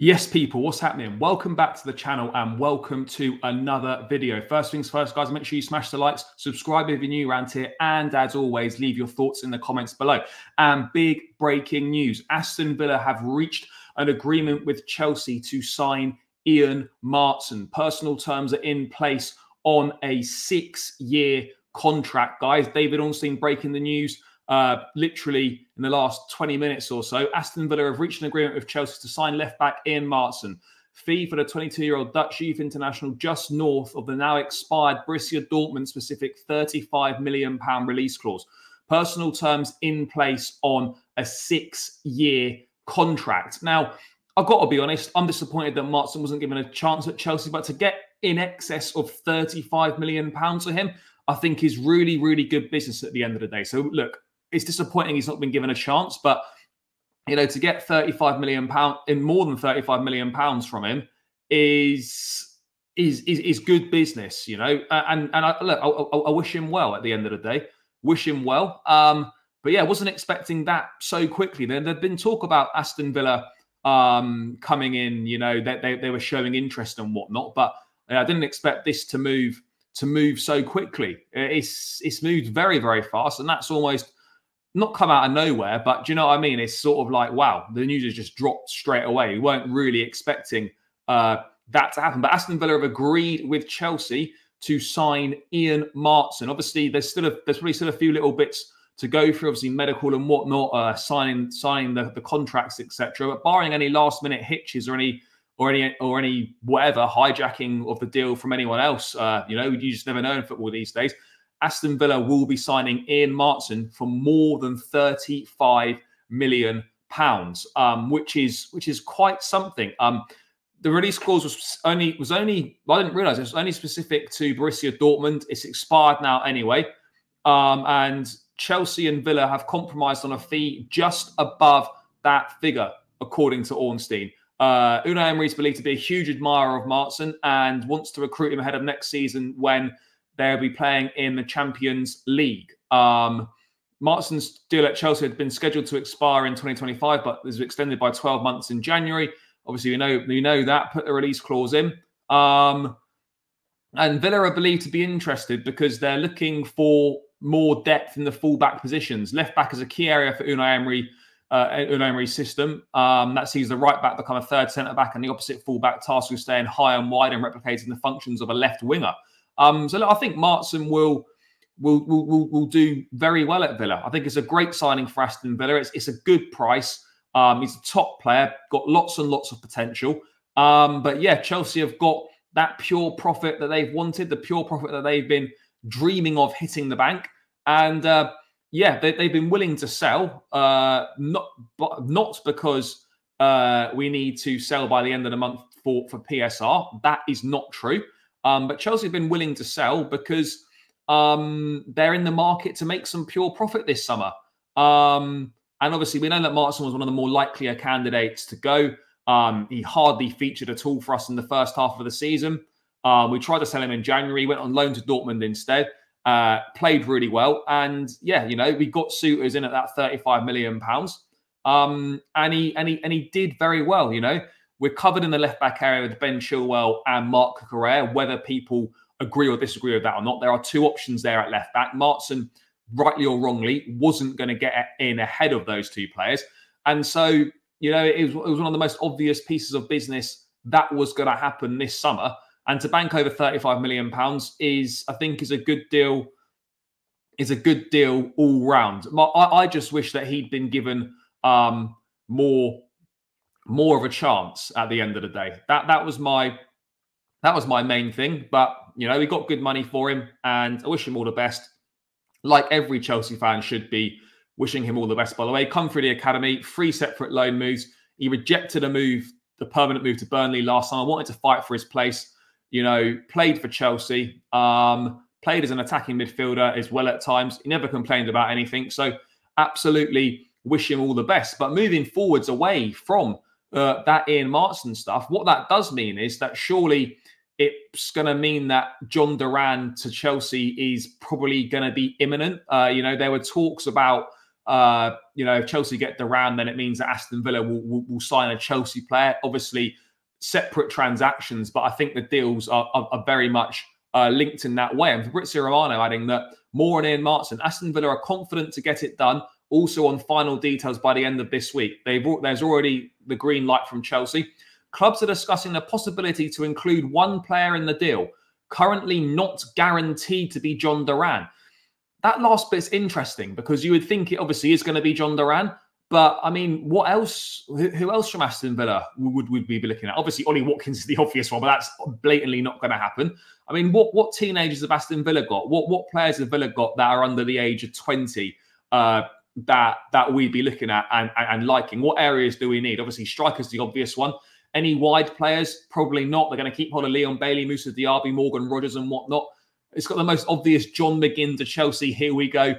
Yes, people, what's happening? Welcome back to the channel and welcome to another video. First things first, guys, make sure you smash the likes, subscribe if you're new around here, and as always, leave your thoughts in the comments below. And big breaking news, Aston Villa have reached an agreement with Chelsea to sign Ian Maatsen. Personal terms are in place on a 6-year contract, guys. David Ornstein breaking the news. Literally in the last 20 minutes or so, Aston Villa have reached an agreement with Chelsea to sign left-back Ian Maatsen. Fee for the 22-year-old Dutch youth international just north of the now expired Borussia Dortmund specific £35 million release clause. Personal terms in place on a 6-year contract. Now, I've got to be honest, I'm disappointed that Maatsen wasn't given a chance at Chelsea, but to get in excess of £35 million for him, I think is really, really good business at the end of the day. So look, it's disappointing he's not been given a chance, but you know, to get £35 million in more than £35 million from him is good business, you know. I wish him well at the end of the day. Wish him well. But yeah, I wasn't expecting that so quickly. There'd been talk about Aston Villa coming in, you know, that they were showing interest and whatnot, but I didn't expect this to move so quickly. It's moved very, very fast, and that's almost not come out of nowhere, but do you know what I mean? It's sort of like, wow, the news has just dropped straight away. We weren't really expecting that to happen. But Aston Villa have agreed with Chelsea to sign Ian Maatsen. Obviously, there's probably still a few little bits to go through, obviously medical and whatnot, signing the contracts, etc. But barring any last-minute hitches or any whatever hijacking of the deal from anyone else, you know, you just never know in football these days. Aston Villa will be signing Ian Maatsen for more than £35 million, which is quite something. The release clause was only I didn't realise it was only specific to Borussia Dortmund. It's expired now anyway, and Chelsea and Villa have compromised on a fee just above that figure, according to Ornstein. Unai Emery is believed to be a huge admirer of Maatsen and wants to recruit him ahead of next season when they'll be playing in the Champions League. Maatsen's deal at Chelsea had been scheduled to expire in 2025, but was extended by 12 months in January. Obviously, we know that. Put the release clause in. And Villa are believed to be interested because they're looking for more depth in the full-back positions. Left-back is a key area for Unai Emery's system. That sees the right-back become a third centre-back and the opposite full-back tasked with staying high and wide and replicating the functions of a left winger. So look, I think Maatsen will do very well at Villa. I think it's a great signing for Aston Villa. It's a good price. He's a top player, got lots and lots of potential. But yeah, Chelsea have got that pure profit that they've wanted, the pure profit that they've been dreaming of hitting the bank. And yeah, they've been willing to sell, not because we need to sell by the end of the month for PSR. That is not true. But Chelsea have been willing to sell because they're in the market to make some pure profit this summer. And obviously, we know that Maatsen was one of the more likelier candidates to go. He hardly featured at all for us in the first half of the season. We tried to sell him in January, went on loan to Dortmund instead, played really well. And yeah, you know, we got suitors in at that £35 million. And he did very well, you know. We're covered in the left-back area with Ben Chilwell and Marc Cucurella, whether people agree or disagree with that or not. There are two options there at left-back. Maatsen, rightly or wrongly, wasn't going to get in ahead of those two players. And so, you know, it was one of the most obvious pieces of business that was going to happen this summer. And to bank over £35 million I think is a good deal. Is a good deal all round. I just wish that he'd been given more of a chance at the end of the day. That was my main thing. But you know, we got good money for him, and I wish him all the best. Like every Chelsea fan should be wishing him all the best. By the way, come through the academy, 3 separate loan moves. He rejected the permanent move to Burnley last time. I wanted to fight for his place. You know, played for Chelsea, played as an attacking midfielder as well at times. He never complained about anything. So absolutely wish him all the best. But moving forwards away from that Ian Maatsen stuff, what that does mean is that surely it's going to mean that John Duran to Chelsea is probably going to be imminent. You know, there were talks about if Chelsea get Duran, then it means that Aston Villa will sign a Chelsea player. Obviously, separate transactions, but I think the deals are very much linked in that way. And Fabrizio Romano adding that more on Ian Maatsen. Aston Villa are confident to get it done. Also on final details by the end of this week. There's already the green light from Chelsea. Clubs are discussing the possibility to include one player in the deal, currently not guaranteed to be John Duran. That last bit's interesting because you would think it obviously is going to be John Duran. But, I mean, what else? Who else from Aston Villa would we be looking at? Obviously, Ollie Watkins is the obvious one, but that's blatantly not going to happen. I mean, what teenagers have Aston Villa got? What players have Villa got that are under the age of 20 that we'd be looking at and liking? What areas do we need? Obviously, strikers the obvious one. Any wide players? Probably not. They're going to keep hold of Leon Bailey, Moussa Diaby, Morgan Rogers and whatnot. It's got the most obvious John McGinn to Chelsea, here we go,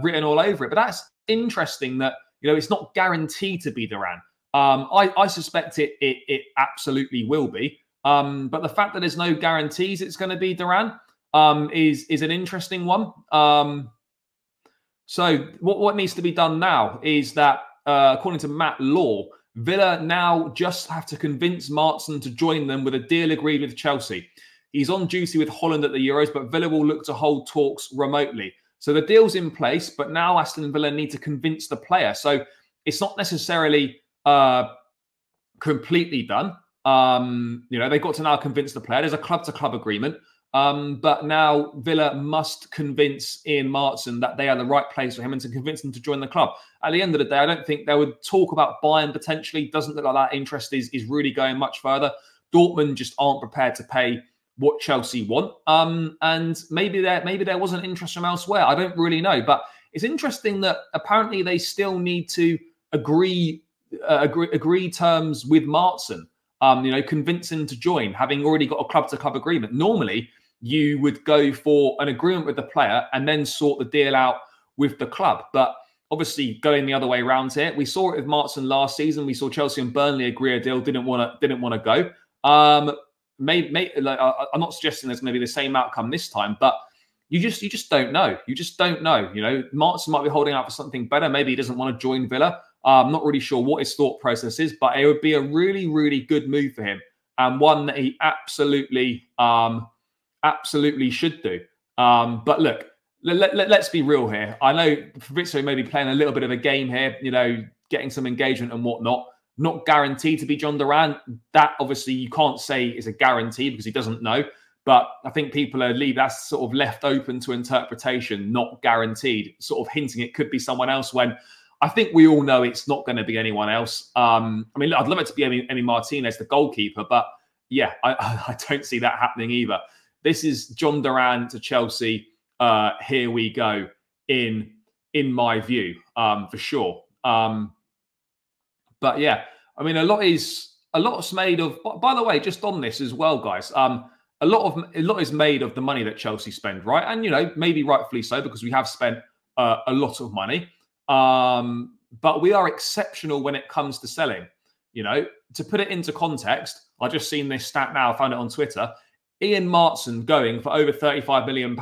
written all over it. But that's interesting that, it's not guaranteed to be Duran. I suspect it absolutely will be. But the fact that there's no guarantees it's going to be Duran is an interesting one. So what needs to be done now is that, according to Matt Law, Villa now just have to convince Maatsen to join them with a deal agreed with Chelsea. He's on duty with Holland at the Euros, but Villa will look to hold talks remotely. So the deal's in place, but now Aston Villa need to convince the player. So it's not necessarily completely done. They've got to now convince the player. There's a club-to-club agreement. But now Villa must convince Ian Maatsen that they are the right place for him and to convince him to join the club. At the end of the day, I don't think they would talk about Bayern potentially. Doesn't look like that interest is really going much further. Dortmund just aren't prepared to pay what Chelsea want. And maybe there wasn't interest from elsewhere. I don't really know. But it's interesting that apparently they still need to agree terms with Maatsen. Convince him to join, having already got a club-to-club agreement. Normally, you would go for an agreement with the player and then sort the deal out with the club. But obviously, going the other way around here, we saw it with Maatsen last season. We saw Chelsea and Burnley agree a deal, didn't want to go. I'm not suggesting there's going to be the same outcome this time, but you just don't know. You just don't know. Maatsen might be holding out for something better. Maybe he doesn't want to join Villa. I'm not really sure what his thought process is, but it would be a really, really good move for him and one that he absolutely should do. But look, let's be real here. I know Fabrizio may be playing a little bit of a game here, getting some engagement and whatnot. Not guaranteed to be John Duran. That obviously you can't say is a guarantee because he doesn't know. But I think people that's sort of left open to interpretation, not guaranteed, sort of hinting it could be someone else when I think we all know it's not going to be anyone else. I'd love it to be Emi Martinez, the goalkeeper, but yeah, I don't see that happening either. This is John Duran to Chelsea. Here we go, in my view, for sure. But yeah, a lot's made of. By the way, just on this as well, guys. A lot is made of the money that Chelsea spend, right? And maybe rightfully so because we have spent a lot of money. But we are exceptional when it comes to selling. To put it into context, I just seen this stat now. I found it on Twitter. Ian Maatsen going for over £35 million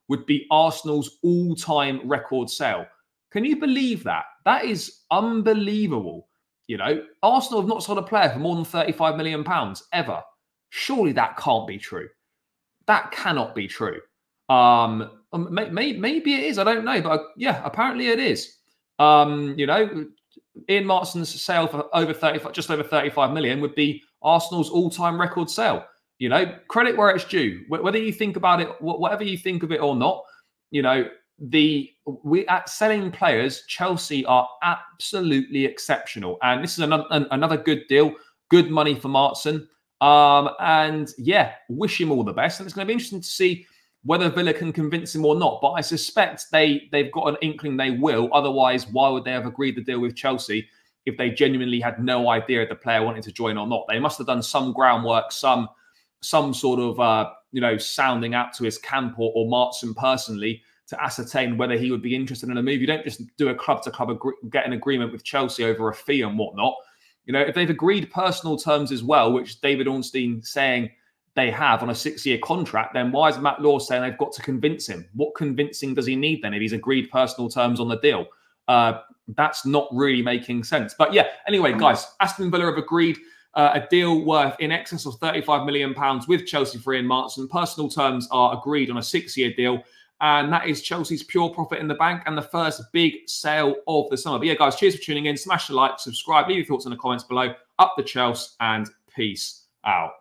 would be Arsenal's all-time record sale. Can you believe that? That is unbelievable. Arsenal have not sold a player for more than £35 million ever. Surely that can't be true. That cannot be true. Maybe it is. I don't know. But yeah, apparently it is. Ian Maatsen's sale for just over 35 million would be Arsenal's all-time record sale. Credit where it's due. Whether you think about it, whatever you think of it or not, at selling players, Chelsea are absolutely exceptional. And this is another good deal, good money for Maatsen. And yeah, wish him all the best. And it's going to be interesting to see whether Villa can convince him or not. But I suspect they've got an inkling they will. Otherwise, why would they have agreed the deal with Chelsea if they genuinely had no idea if the player wanted to join or not? They must have done some groundwork, some sort of sounding out to his camp or Maatsen personally to ascertain whether he would be interested in a move. You don't just do a club-to-club get an agreement with Chelsea over a fee and whatnot. If they've agreed personal terms as well, which David Ornstein saying they have on a 6-year contract, then why is Matt Law saying they've got to convince him? What convincing does he need then if he's agreed personal terms on the deal? that's not really making sense. But yeah, anyway, guys, Aston Villa have agreed a deal worth in excess of £35 million with Chelsea for Ian Maatsen. Personal terms are agreed on a 6-year deal. And that is Chelsea's pure profit in the bank and the first big sale of the summer. But yeah, guys, cheers for tuning in. Smash the like, subscribe, leave your thoughts in the comments below. Up the Chelsea, and peace out.